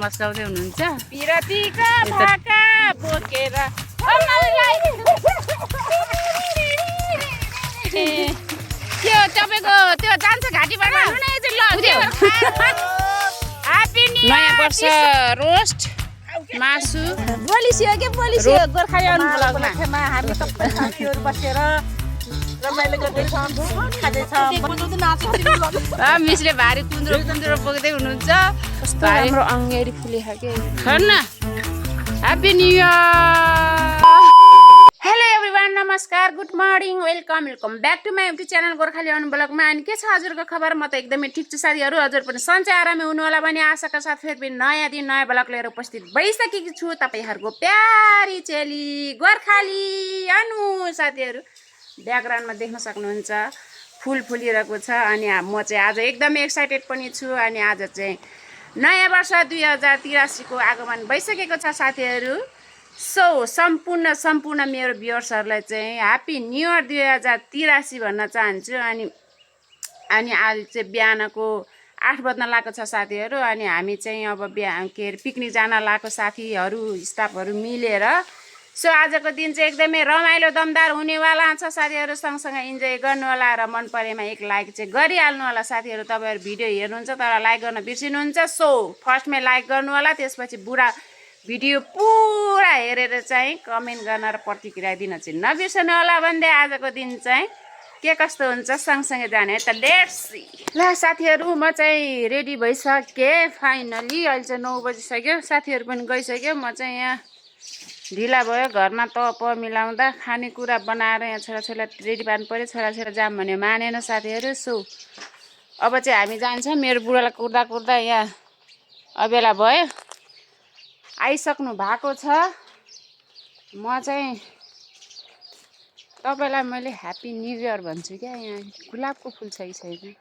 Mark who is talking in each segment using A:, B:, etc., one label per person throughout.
A: मस्काउँदै हुनुहुन्छ
B: पिरतीका भाका बोकेर
A: त्यो तपाईँको त्यो जान्छ घाँटीबाट नयाँ वर्ष रोस्ट मासु
B: बोलिसियो के बोलिसियो गोर्खाली ब्लगमा हामी सबै साथीहरू बसेर रमाइलो गर्दैछौँ खाँदैछौँ।
A: मिसले भारी कुन्द्रो बोक्दै हुनुहुन्छ
B: हाम्रो अङ्गेरी फुलेको के
A: न happy new year. Hello everyone, नमस्कार, good morning, welcome back to my YouTube channel Gorkhali ब्लगमा। अनि के छ हजुरको खबर? म त एकदमै ठिक छु साथीहरू। हजुर पनि सन्चै आरामै हुनुहोला भने आशाका साथ फेरि पनि नयाँ दिन नयाँ ब्लग लिएर उपस्थित भइसकेकी छु तपाईँहरूको प्यारी चेली गोर्खाली अनु। साथीहरू ब्याकग्राउन्डमा देख्न सक्नुहुन्छ फुल फुलिरहेको छ। अनि म चाहिँ आज एकदमै एक्साइटेड पनि छु। अनि आज चाहिँ नयाँ वर्ष 2083 को आगमन भइसकेको छ साथीहरू। सो सम्पूर्ण मेरो भ्युअर्सहरूलाई चाहिँ ह्याप्पी न्यु इयर 2083 भन्न चाहन्छु। अनि आज चाहिँ बिहानको 8 बज्न लागेको छ साथीहरू। अनि हामी चाहिँ अब पिकनिक जान लागेको साथीहरू स्टाफहरू मिलेर। सो आजको दिन चाहिँ एकदमै रमाइलो दमदार हुनेवाला छ साथीहरू। सँगसँगै इन्जोय गर्नुहोला र मन परेमा एक लाइक चाहिँ गरिहाल्नु होला साथीहरू। तपाईँहरू भिडियो हेर्नुहुन्छ तर लाइक गर्न बिर्सिनुहुन्छ। सो फर्स्टमै लाइक गर्नु होला, त्यसपछि भिडियो पुरा हेरेर चाहिँ कमेन्ट गर्न र प्रतिक्रिया दिन चाहिँ नबिर्सनु होला भन्दै आजको दिन चाहिँ के कस्तो हुन्छ सँगसँगै जाने है त। Let's see. ल साथीहरू, म चाहिँ रेडी भइसकेँ फाइनली। अहिले चाहिँ 9 बजिसक्यो, साथीहरू पनि गइसक्यो। म चाहिँ यहाँ ढिला भयो, घरमा तप मिलाउँदा खानेकुरा बनाएर यहाँ छोराछोरीलाई रेडी पार्नु पऱ्यो। छोराछोरी जाम भने मानेन साथीहरू। सो अब चाहिँ हामी जान्छौँ। मेरो बुढालाई कुर्दा यहाँ अबेला भयो, आइसक्नु भएको छ। म चाहिँ तपाईँलाई मैले ह्याप्पी न्यु इयर भन्छु क्या। यहाँ गुलाबको फुल छ कि छैन?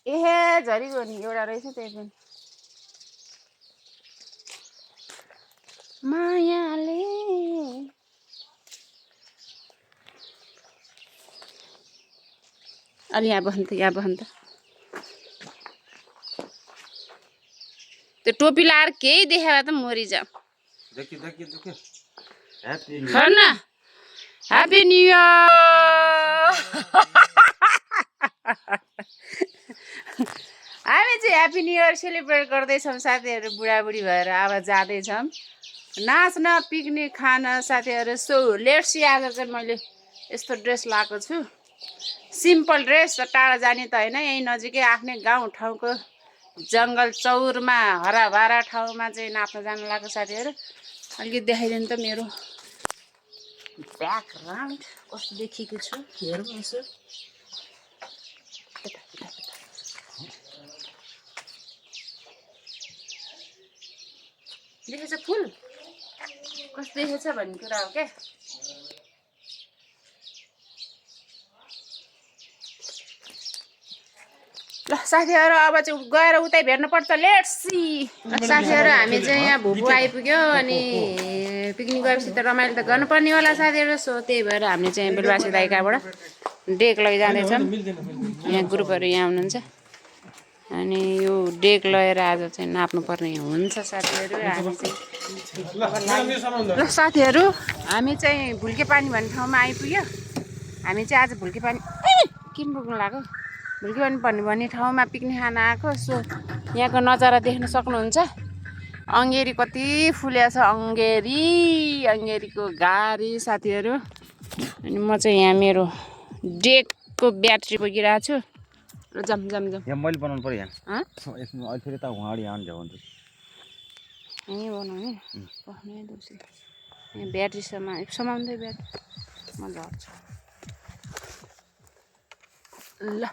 A: एहे झरीको नि एउटा रहेछ, त्यही पनि मायाले। अलि यहाँ बस्नु त त्यो टोपी लाएर केही देखाएर त मरिजाऊ। Happy new year. हामी चाहिँ ह्याप्पी न्यु इयर सेलिब्रेट गर्दैछौँ साथीहरू। बुढाबुढी भएर अब जाँदैछौँ नाच्न, पिकनिक खान साथीहरू। So let's see. आज चाहिँ मैले यस्तो ड्रेस लगाएको छु, सिम्पल ड्रेस। टाढा जाने त होइन, यहीँ नजिकै आफ्नै गाउँ ठाउँको जङ्गल चौरमा हराभरा ठाउँमा चाहिँ नाच्न जानु लाग्यो साथीहरू। अलिकति देखाइदिनु त मेरो ब्याकग्राउन्ड कस्तो देखेको छु, हेरौँ यसो। देखेछ फुल कस्तो देखेछ भन्ने कुरा हो क्या। ल साथीहरू, अब चाहिँ गएर उतै भेट्नुपर्छ। Let's see. साथीहरू हामी चाहिँ यहाँ भुबु आइपुग्यो। अनि पिकनिक गएपछि त रमाइलो त गर्नुपर्ने होला साथीहरू। सो त्यही भएर हामीले चाहिँ बेलबासी दाइकाबाट डेक लैजाँदैछौँ। यहाँ ग्रुपहरू यहाँ हुनुहुन्छ। अनि यो डेक लगेर आज चाहिँ नाप्नुपर्ने हुन्छ साथीहरू। हामी चाहिँ ल साथीहरू, हामी चाहिँ भुल्के पानी भन्ने ठाउँमा आइपुग्यो। हामी चाहिँ आज भुल्के पानी किन पुग्नु लाग्यो, भुल्के पानी भन्ने ठाउँमा पिकनिक खान आएको। सो यहाँको नजारा देख्न सक्नुहुन्छ। अङ्गेरी कति फुलेको छ, अङ्गेरीको गाडी साथीहरू। अनि म चाहिँ यहाँ मेरो डेकको ब्याट्री बोकिरहेको छु र जाम यहाँ
C: मैले बनाउनु पर्यो। यहाँ अहिले फेरि त उहाँबाट यहाँ झ्याउँछु
A: यहीँ बनाउने पख्ने दोसी। यहाँ ब्याट्री समाउँदै ब्याट्री म झर्छु। ल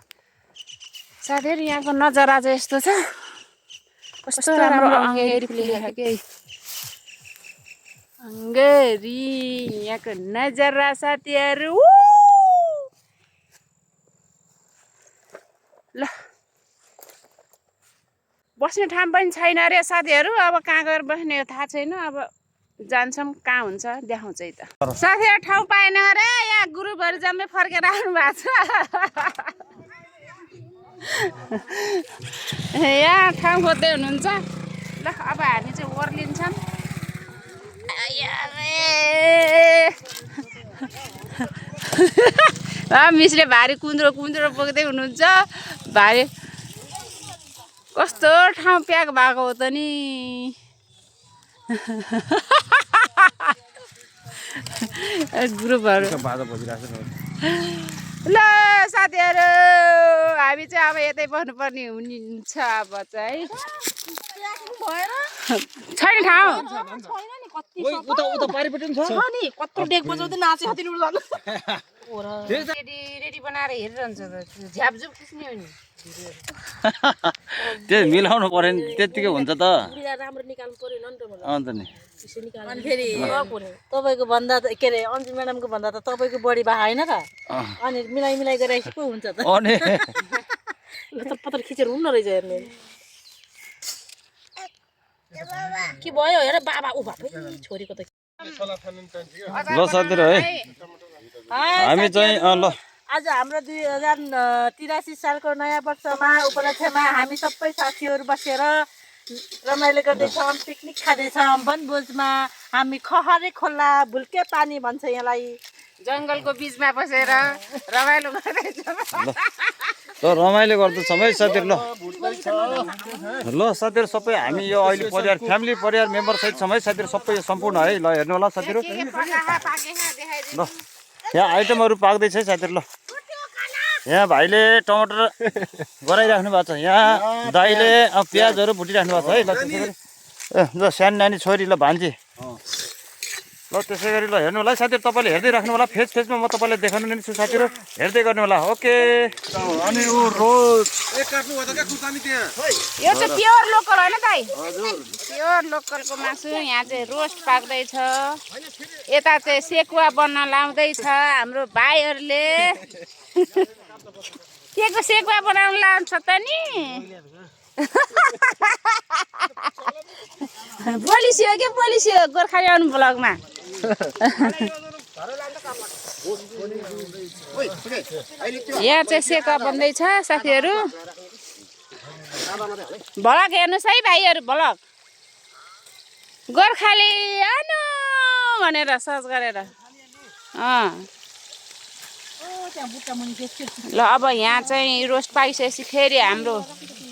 A: साथीहरू, यहाँको नजारा चाहिँ यस्तो छ। कस्तो राम्रो अङ्गेरी फुलेको के अङ्गेरी यहाँको नजारा साथीहरू। ल बस्ने ठाउँ पनि छैन अरे साथीहरू। अब कहाँ गएर बस्ने हो थाहा छैन। अब जान्छौँ, कहाँ हुन्छ देखाउँछ है त। साथीहरू ठाउँ पाएन अरे। यहाँ ग्रुपहरू जम्मै फर्केर आउनु भएको छ यहाँ ठाउँ खोज्दै हुनुहुन्छ ल अब हामी चाहिँ ओर्लिन्छौँ मिसले भारी कुन्द्रो बोक्दै हुनुहुन्छ भारी कस्तो ठाउँ प्याक भएको हो त नि ग्रुपहरू ल साथीहरू हामी चाहिँ अब यतै बस्नुपर्ने हुन्छ अब चाहिँ छैन ठाउँ
B: कत्रो डेक बजाउँदै नाचे
A: रेडी बनाएर हेरिरहन्छ झ्यापझुप खिच्ने हो नि
C: त्यो मिलाउनु पर्यो नि त्यतिकै हुन्छ त
B: राम्रो निकाल्नु पर्यो
C: अन्त नि
B: अनि फेरि तपाईँको भन्दा त के अरे अन्जु म्याडमको भन्दा त तपाईँको बढी भए होइन त अनि मिलाइ गरेर पो हुन्छ त
C: अनि
B: पत्र खिचेर हुन्न रहेछ हेर्ने के भयो हेर बाबा उ बाबा छोरीको त
C: ल साथीहरू है हामी चाहिँ ल
B: आज हाम्रो 2083 सालको नयाँ वर्षमा उपलक्ष्यमा हामी सबै साथीहरू बसेर रमाइलो गर्दैछौँ पिकनिक खाँदैछौँ वनभोजमा हामी खहरे खोला भुल्के पानी भन्छ यसलाई
A: जङ्गलको बिचमा बसेर रमाइलो गर्दैछौँ
C: ल रमाइलो गर्दैछौँ है साथीहरू ल साथीहरू सबै हामी यो अहिले परिवार फ्यामिली परिवार मेम्बर सहित छौँ है साथीहरू सबै सम्पूर्ण है ल हेर्नु होला साथीहरू ल यहाँ आइटमहरू पाक्दैछ है साथीहरू ल यहाँ भाइले टमाटर गराइराख्नु भएको छ यहाँ दाइले प्याजहरू भुटिराख्नु भएको छ है ल त्यसै गरी ल सानो नानी छोरी ल भान्जी ल त्यसै गरी ल हेर्नु होला है साथीहरू तपाईँले हेर्दै राख्नु होला फेजमा म तपाईँलाई देखाउनु नि छु साथीहरू हेर्दै गर्नु होला ओके
D: अनि ऊ रोज एक काट्नु भयो त क्या खुर्सानी त्यहाँ
A: यो चाहिँ प्योर लोकल होइन दाइ प्योर लोकलको मासु यहाँ चाहिँ रोस्ट पाक्दैछ यता चाहिँ सेकुवा बन्न लाउँदैछ हाम्रो भाइहरूले के को सेकुवा बनाउनु लान्छ त नि पोलिसियो के पोलिसियो गोर्खाली आउनु ब्लगमा यहाँ चाहिँ सेकुवा बन्दैछ साथीहरू भलक हेर्नुहोस् है भाइहरू भलक गोर्खाली आउनु भनेर सर्च गरेर ल अब यहाँ चाहिँ रोस्ट पाकिसकेपछि फेरि हाम्रो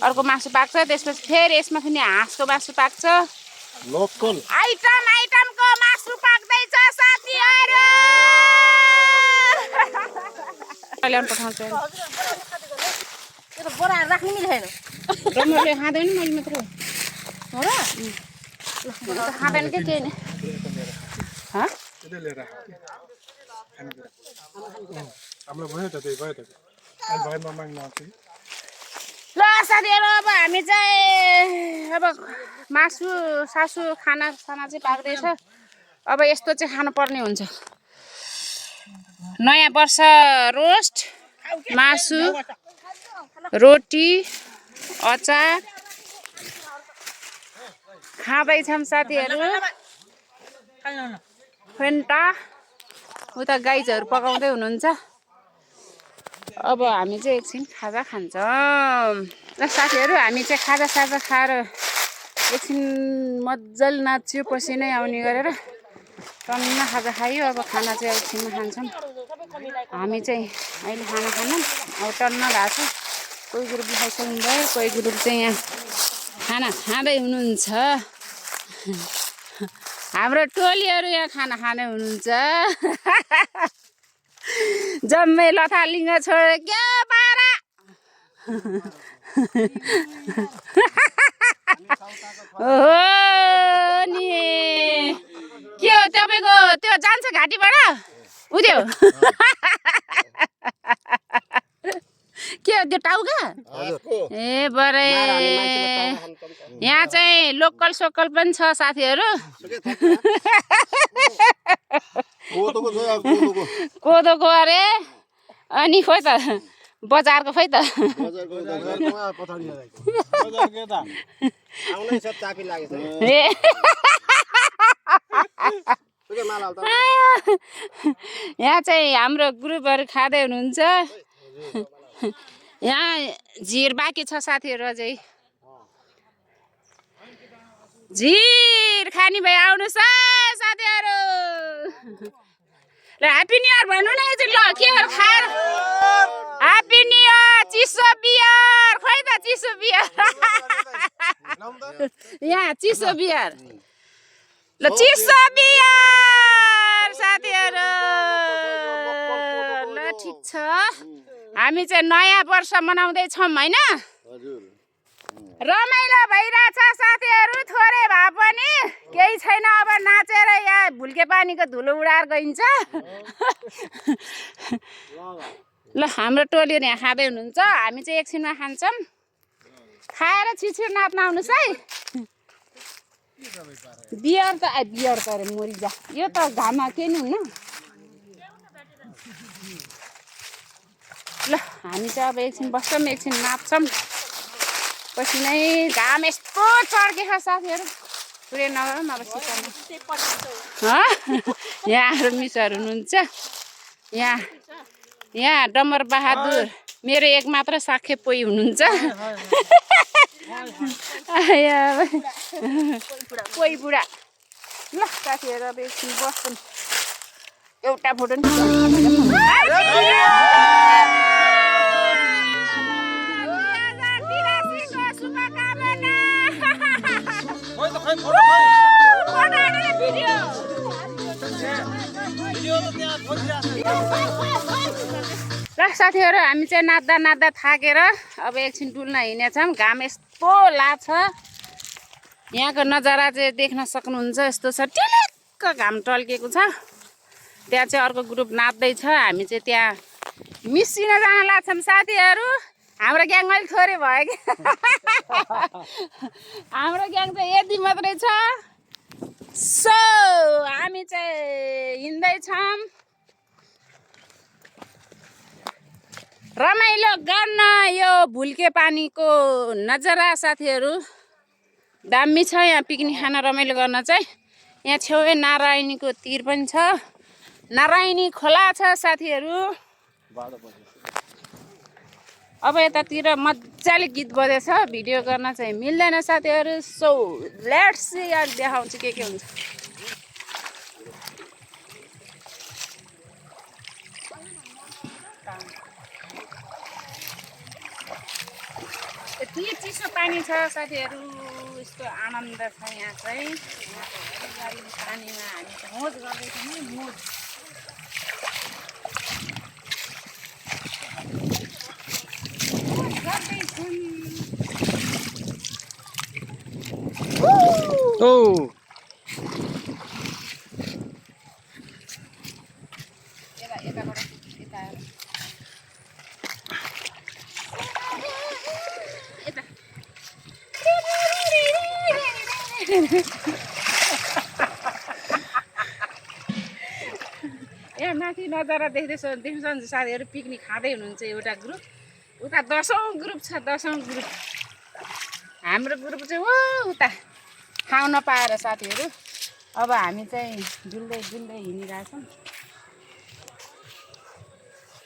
A: अर्को मासु पाक्छ त्यसपछि फेरि यसमा पनि हाँसको मासु पाक्छ
D: लोकल
A: आइटमको मासु पाक्दैछ साथीहरू ल्याउनु पठाउँछु
B: बोराहरू राख्नु मिलेन
A: रमले खाँदैन मैले मात्र हो र खाँदैन के केही नै
D: हाम्रो भयो त त्यही भयो त अहिले भएन माग्न आउँछ
A: ल साथीहरू अब हामी चाहिँ अब मासु सासु खाना चाहिँ पाक्दैछ अब यस्तो चाहिँ खानुपर्ने हुन्छ नयाँ वर्ष रोस्ट मासु रोटी अचार खाँदैछौँ साथीहरू फेन्टा उता गाइजहरू पकाउँदै हुनुहुन्छ अब हामी चाहिँ एकछिन खाजा खान्छौँ र साथीहरू हामी चाहिँ खाजा खाएर एकछिन मजाले नाच्यो पसिनै आउने गरेर टन्न खाजा खायो अब खाना चाहिँ एकछिनमा खान्छौँ हामी चाहिँ अहिले खाना खान्छौँ अब टन्न भएको छ कोही ग्रुपले खाइसक्नु भयो कोही ग्रुप चाहिँ यहाँ खाना खाँदै हुनुहुन्छ हाम्रो टोलीहरू यहाँ खाना खाँदै हुनुहुन्छ जम्मै लथालिङ्ग छोडेर क्या पारा ओहो नि के हो तपाईँको त्यो जान्छ घाँटीबाट उद्यो के हो त्यो टाउका ए बरे यहाँ चाहिँ लोकल सोकल पनि छ साथीहरू कोदोको अरे अनि खोइ त बजारको खोइ त यहाँ चाहिँ हाम्रो ग्रुपहरू खाँदै हुनुहुन्छ यहाँ झिर बाँकी छ साथीहरू अझै झिर खाने भए आउनुहोस् है साथीहरू ल ह्याप्पी न्यु इयर भन्नु न एकचोटि ल के खाएर ह्याप्पी न्यु इयर चिसो बियर खोइ त चिसो बियर यहाँ चिसो बियर ल चिसो बियर साथीहरू ल ठिक छ हामी चाहिँ नयाँ वर्ष मनाउँदैछौँ होइन रमाइलो भइरहेछ साथीहरू थोरै भए पनि केही छैन अब नाचेर यहाँ भुल्के पानीको धुलो उडाएर गइन्छ ल हाम्रो टोलीहरू यहाँ खाँदै हुनुहुन्छ हामी चाहिँ एकछिनमा खान्छौँ खाएर छिटो नाच्न आउनुहोस् है बियर त बियर त अरे मरिजा यो त घाममा केही नि हुन्न ल हामी चाहिँ अब एकछिन बस्छौँ एकछिन नाच्छौँ पछि नै घाम यस्तो चर्केको साथीहरू पुरै नगरौँ अब सिकाउनु यहाँ मिसहरू हुनुहुन्छ यहाँ डम्बर बहादुर मेरो एक मात्र साखे पोइ हुनुहुन्छ पोइ बुढा ल साथीहरू अब एकछिन बस्छौँ एउटा फोटो ल साथीहरू हामी चाहिँ नाच्दा नाच्दा थाकेर अब एकछिन डुल्न हिँडेछौँ घाम यस्तो लाग्छ यहाँको नजारा चाहिँ देख्न सक्नुहुन्छ यस्तो छ टिलिक्क घाम टल्केको छ त्यहाँ चाहिँ अर्को ग्रुप नाच्दैछ हामी चाहिँ त्यहाँ मिसिन जान लाग्छौँ साथीहरू हाम्रो ग्याङ अलिक थोरै भयो कि हाम्रो ग्याङ चाहिँ यति मात्रै छ सो हामी चाहिँ हिँड्दैछौँ रमाइलो गर्न यो भुल्के पानीको नजारा साथीहरू दामी छ यहाँ पिकनिक खान रमाइलो गर्न चाहिँ यहाँ छेउै नारायणीको तीर पनि छ नारायणी खोला छ साथीहरू अब यतातिर मजाले गीत बजेछ भिडियो गर्न चाहिँ मिल्दैन साथीहरू सो लेट्स सी अहिले देखाउँछु के हुन्छ यति चिसो पानी छ साथीहरू यस्तो आनन्द छ यहाँ चाहिँ पानीमा हामी मोज गर्दैछौँ मोज यहाँ माथि नजारा देख्नुहुन्छ साथीहरू पिकनिक खाँदै हुनुहुन्छ एउटा ग्रुप उता 10औं ग्रुप छ 10औं ग्रुप हाम्रो ग्रुप चाहिँ हो उता खाउन पाएर साथीहरू अब हामी चाहिँ डुल्दै हिँडिरहेछौँ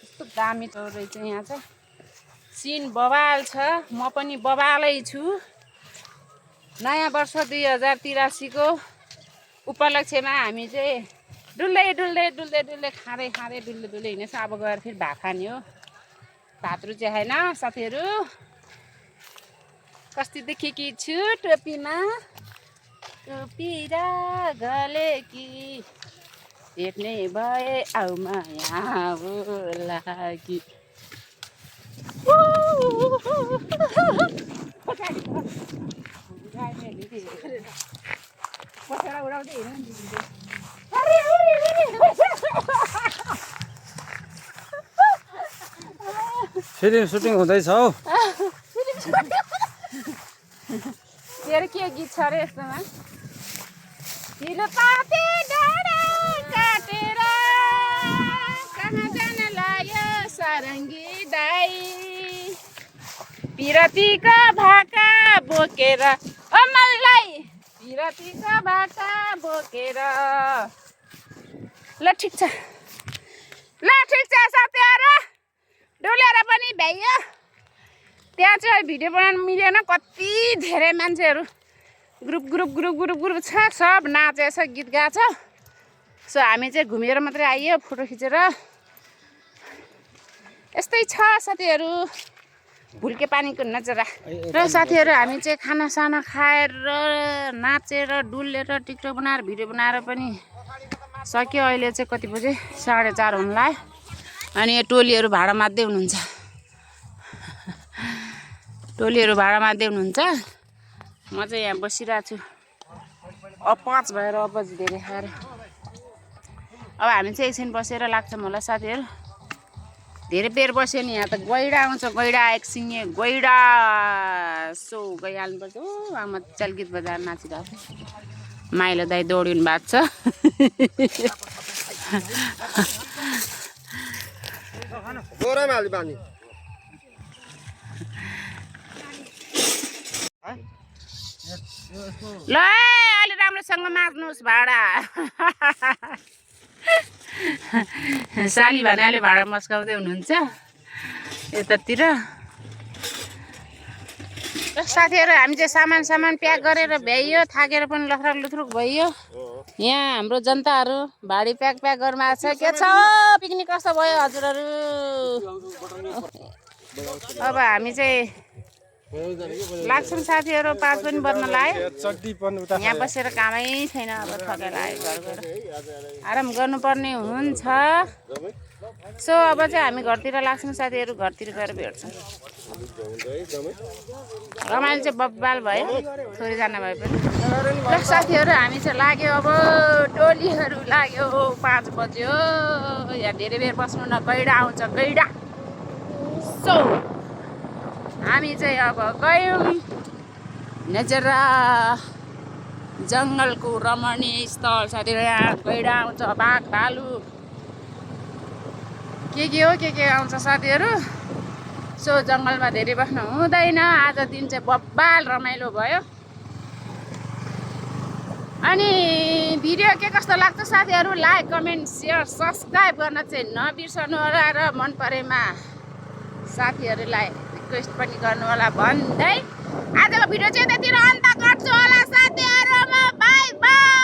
A: यस्तो दामी चौरै चाहिँ यहाँ चाहिँ सिन बवाल छ म पनि बवालै छु नयाँ वर्ष 2083 को उपलक्ष्यमा हामी चाहिँ डुल्दै खाँदै डुल्दै हिँड्नेछ अब गएर फेरि भात खाने हो भात रुचे होइन साथीहरू कस्तो देखेकी छु टोपीमा टोपी र गले कि भेट्ने भए आउमा यहाँ लागि उडाउँदै
C: फिल्म सुटिङ हुँदैछ हौ
A: तेरो के गीत छ रे यस्तोमा तिलो पाते डाँडा काटेर कहाँ जान लाग्यो सारङ्गी दाई पिरतीका भाका बोकेर मलाई पिरतीका भाका बोकेर ल ठिक छ साथीहरू डुलेर पनि भ्याइयो त्यहाँ चाहिँ भिडियो बनाउनु मिलेन कति धेरै मान्छेहरू ग्रुप छ सब नाचेछ गीत गाछ सो हामी चाहिँ घुमेर मात्रै आइयो फोटो खिचेर यस्तै छ साथीहरू भुल्के पानीको नजरा र साथीहरू हामी चाहिँ खानासाना खाएर नाचेर डुलेर टिकटक बनाएर भिडियो बनाएर पनि सक्यो अहिले चाहिँ कति बजे 4:30 हुन लाग्यो अनि यो टोलीहरू भाडा मात्दै हुनुहुन्छ म चाहिँ यहाँ बसिरहेको छु अपच भएर अपच धेरै खाएर अब हामी चाहिँ एकछिन बसेर लाग्छौँ होला साथीहरू धेरै बेर बस्यो नि यहाँ त गैडा आउँछ गैडा एकसिङे गैडा सो गइहाल्नुपर्छ ओ आमा चल गीत बजाएर नाचिरहेको छ माइलो दाइ दौडिनु भएको छ ल अलि राम्रोसँग माग्नुहोस् भाडा साली भन्नाले भाडा मस्काउँदै हुनुहुन्छ यतातिर साथीहरू हामी चाहिँ सामान प्याक गरेर भ्याइयो थाकेर पनि लथरक लुथरुक भइयो यहाँ हाम्रो जनताहरू भाडी प्याक गर्नु आएको छ के छ पिकनिक कस्तो भयो हजुरहरू अब हामी चाहिँ लाग्छौँ साथीहरू 5 पनि बज्न लाग्यो यहाँ बसेर कामै छैन अब थकेर आयो घर गएर आराम गर्नुपर्ने हुन्छ सो अब चाहिँ हामी घरतिर लाग्छौँ साथीहरू घरतिर गएर भेट्छौँ रमाइलो चाहिँ बब्बाल भयो थोरै जान भए पनि ल साथीहरू हामी चाहिँ लाग्यो अब टोलीहरू लाग्यो 5 बज्यो यहाँ धेरै बेर बस्नु न गैडा आउँछ गैडा सो हामी चाहिँ अब गयौँ नजरा जङ्गलको रमणीय स्थल साथीहरू यहाँ गैडा आउँछ बाघ भालु के आउँछ साथीहरू सो जङ्गलमा धेरै बस्नु हुँदैन आज दिन चाहिँ बब्बाल रमाइलो भयो अनि भिडियो के कस्तो लाग्छ साथीहरू लाइक कमेन्ट सेयर सब्सक्राइब गर्न चाहिँ नबिर्सनु होला र मन परेमा साथीहरूलाई रिक्वेस्ट पनि गर्नु होला भन्दै आजको भिडियो चाहिँ यतातिर अन्त गर्छु होला साथीहरूमा बाई बाई।